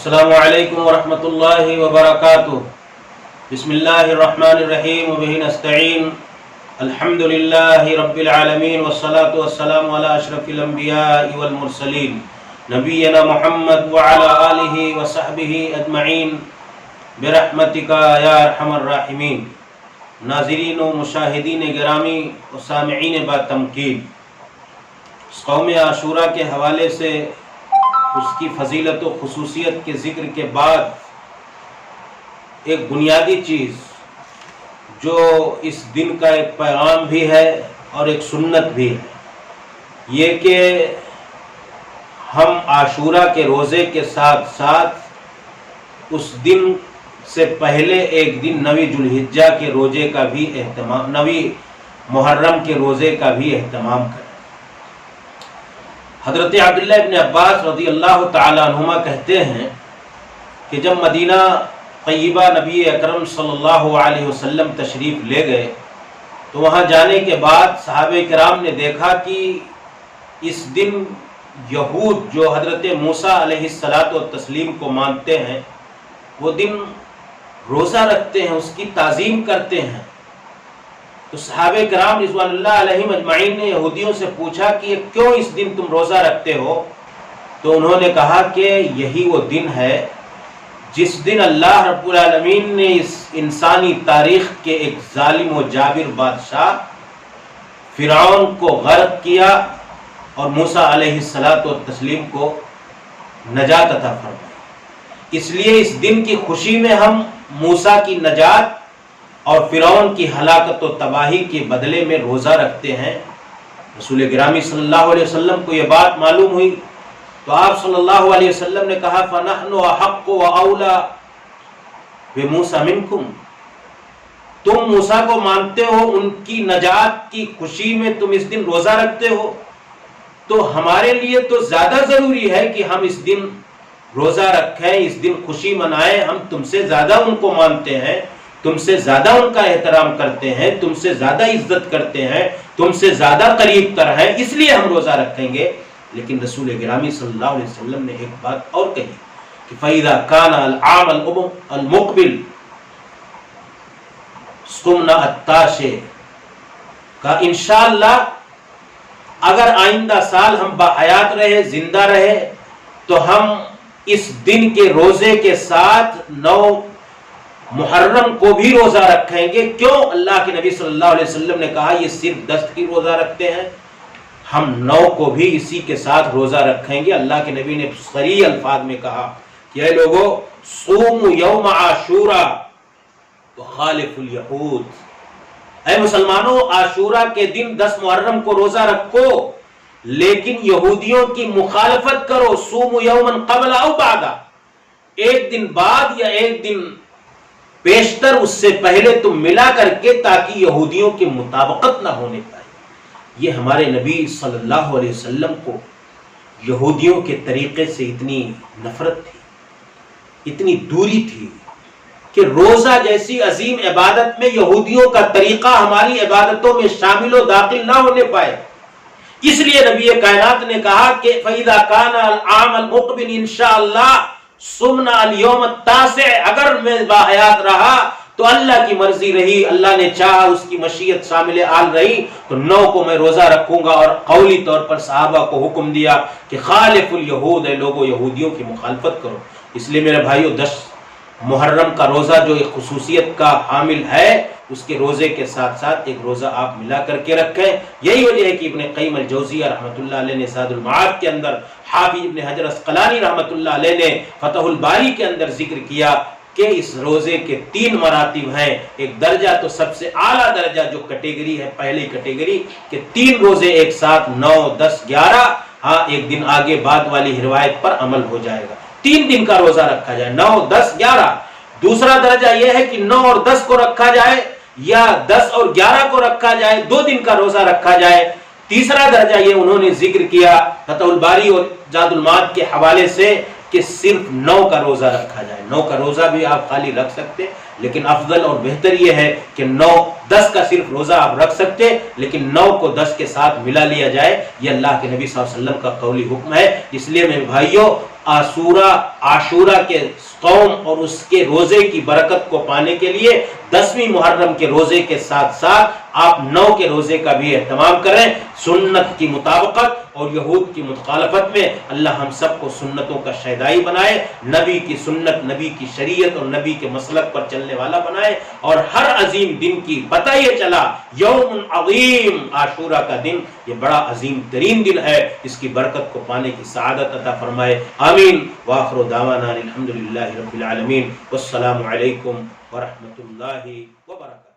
السلام علیکم ورحمۃ اللہ وبرکاتہ۔ بسم اللہ الرحمن الرحیم وبہ نستعین، الحمد للہ رب العالمین والصلاة والسلام علی اشرف الانبیاء والمرسلین نبینا محمد وعلی آلہ وصحبہ اجمعین برحمتک یا ارحم الراحمین۔ ناظرین و مشاہدین گرامی و سامعین با تمکین، قوم عاشورہ کے حوالے سے اس کی فضیلت و خصوصیت کے ذکر کے بعد ایک بنیادی چیز جو اس دن کا ایک پیغام بھی ہے اور ایک سنت بھی ہے، یہ کہ ہم عاشورہ کے روزے کے ساتھ ساتھ اس دن سے پہلے ایک دن 9 ذو الحجہ کے روزے کا بھی اہتمام، 9 محرم کے روزے کا بھی اہتمام کریں۔ حضرت عبداللہ ابن عباس رضی اللہ تعالی عنہما کہتے ہیں کہ جب مدینہ طیبہ نبی اکرم صلی اللہ علیہ وسلم تشریف لے گئے تو وہاں جانے کے بعد صحابہ کرام نے دیکھا کہ اس دن یہود جو حضرت موسیٰ علیہ السلام کو مانتے ہیں وہ دن روزہ رکھتے ہیں، اس کی تعظیم کرتے ہیں۔ تو صحابہ کرام رضوان اللہ علیہم اجمعین نے یہودیوں سے پوچھا کہ کیوں اس دن تم روزہ رکھتے ہو؟ تو انہوں نے کہا کہ یہی وہ دن ہے جس دن اللہ رب العالمین نے اس انسانی تاریخ کے ایک ظالم و جابر بادشاہ فرعون کو غرق کیا اور موسیٰ علیہ السلام کو نجات عطا فرمائی۔ اس لیے اس دن کی خوشی میں ہم موسیٰ کی نجات اور فرعون کی ہلاکت و تباہی کے بدلے میں روزہ رکھتے ہیں۔ رسول گرامی صلی اللہ علیہ وسلم کو یہ بات معلوم ہوئی تو آپ صلی اللہ علیہ وسلم نے کہا فَنَحْنُ أَحَقُّ وَأَوْلَى بِمُوسَىٰ مِنْكُمْ، تم موسیٰ کو مانتے ہو، ان کی نجات کی خوشی میں تم اس دن روزہ رکھتے ہو، تو ہمارے لیے تو زیادہ ضروری ہے کہ ہم اس دن روزہ رکھیں، اس دن خوشی منائیں۔ ہم تم سے زیادہ ان کو مانتے ہیں، تم سے زیادہ ان کا احترام کرتے ہیں، تم سے زیادہ عزت کرتے ہیں، تم سے زیادہ قریب تر ہیں، اس لیے ہم روزہ رکھیں گے۔ لیکن رسول گرامی صلی اللہ علیہ وسلم نے ایک بات اور کہی کہ فَإِذَا كَانَ الْعَامَ الْمُقْبِلُ صُمْنَ التَّاسِعِ، کہ انشاءاللہ اگر آئندہ سال ہم باحیات رہے، زندہ رہے، تو ہم اس دن کے روزے کے ساتھ 9 محرم کو بھی روزہ رکھیں گے۔ کیوں؟ اللہ کے نبی صلی اللہ علیہ وسلم نے کہا یہ صرف 10 کی روزہ رکھتے ہیں، ہم 9 کو بھی اسی کے ساتھ روزہ رکھیں گے۔ اللہ کے نبی نے صریح الفاظ میں کہا کہ اے لوگو صوموا یوم عاشورہ وخالف الیہود، اے مسلمانوں عاشورہ کے دن 10 محرم کو روزہ رکھو لیکن یہودیوں کی مخالفت کرو۔ صوموا یوما قبل او بعد، ایک دن بعد یا ایک دن بیشتر اس سے پہلے تم ملا کر کے، تاکہ یہودیوں کی مطابقت نہ ہونے پائے۔ یہ ہمارے نبی صلی اللہ علیہ وسلم کو یہودیوں کے طریقے سے اتنی نفرت تھی، اتنی دوری تھی کہ روزہ جیسی عظیم عبادت میں یہودیوں کا طریقہ ہماری عبادتوں میں شامل و داخل نہ ہونے پائے۔ اس لیے نبی کائنات نے کہا کہ فَإِذَا كَانَ الْعَامَ الْمُقْبِلِ انشاءاللہ سمنا اليوم التاسع، اگر میں باحیات رہا تو اللہ کی مرضی رہی، اللہ نے چاہا، اس کی مشیت شامل آل رہی تو 9 کو میں روزہ رکھوں گا۔ اور قولی طور پر صحابہ کو حکم دیا کہ خالف الیہود، اے لوگوں یہودیوں کی مخالفت کرو۔ اس لیے میرے بھائیو 10 محرم کا روزہ جو ایک خصوصیت کا حامل ہے، اس کے روزے کے ساتھ ساتھ ایک روزہ آپ ملا کر کے رکھیں۔ یہی وجہ ہے کہ ابن قیم الجوزیہ رحمۃ اللہ علیہ نے زاد المعاد کے اندر، حافظ ابن حجر عسقلانی رحمۃ اللہ علیہ نے فتح الباری کے اندر ذکر کیا کہ اس روزے کے 3 مراتب ہیں۔ ایک درجہ تو سب سے اعلیٰ درجہ جو کیٹیگری ہے، پہلی کیٹیگری کہ 3 روزے ایک ساتھ 9، 10، 11، ہاں ایک دن آگے بعد والی روایت پر عمل ہو جائے گا، 3 دن کا روزہ رکھا جائے، 9، 10، 11۔ دوسرا درجہ یہ ہے کہ 9 اور 10 کو رکھا جائے یا 10 اور 11 کو رکھا جائے، 2 دن کا روزہ رکھا جائے۔ تیسرا درجہ یہ انہوں نے ذکر کیا فتح الباری اور زاد المعاد کے حوالے سے کہ صرف 9 کا روزہ رکھا جائے۔ 9 کا روزہ بھی آپ خالی رکھ سکتے، لیکن افضل اور بہتر یہ ہے کہ 9، 10 کا صرف روزہ آپ رکھ سکتے لیکن 9 کو 10 کے ساتھ ملا لیا جائے۔ یہ اللہ کے نبی صلی اللہ علیہ وسلم کا قولی حکم ہے۔ اس لیے میرے بھائیوں عاشورہ کے قوم اور اس کے روزے کی برکت کو پانے کے لیے 10ویں محرم کے روزے کے ساتھ ساتھ آپ 9 کے روزے کا بھی اہتمام کریں، سنت کی مطابقت اور یہود کی مخالفت میں اللہ ہم سب کو سنتوں کا شیدائی بنائے، نبی کی سنت، نبی کی شریعت اور نبی کے مسلک پر چلنے والا بنائے، اور ہر عظیم دن کی پتہ یہ چلا یوم عظیم، عاشورہ کا دن یہ بڑا عظیم ترین دن ہے، اس کی برکت کو پانے کی سعادت عطا فرمائے، آمین۔ وآخر دعوانا الحمدللہ رب العالمین، والسلام علیکم ورحمۃ اللہ وبرکاتہ۔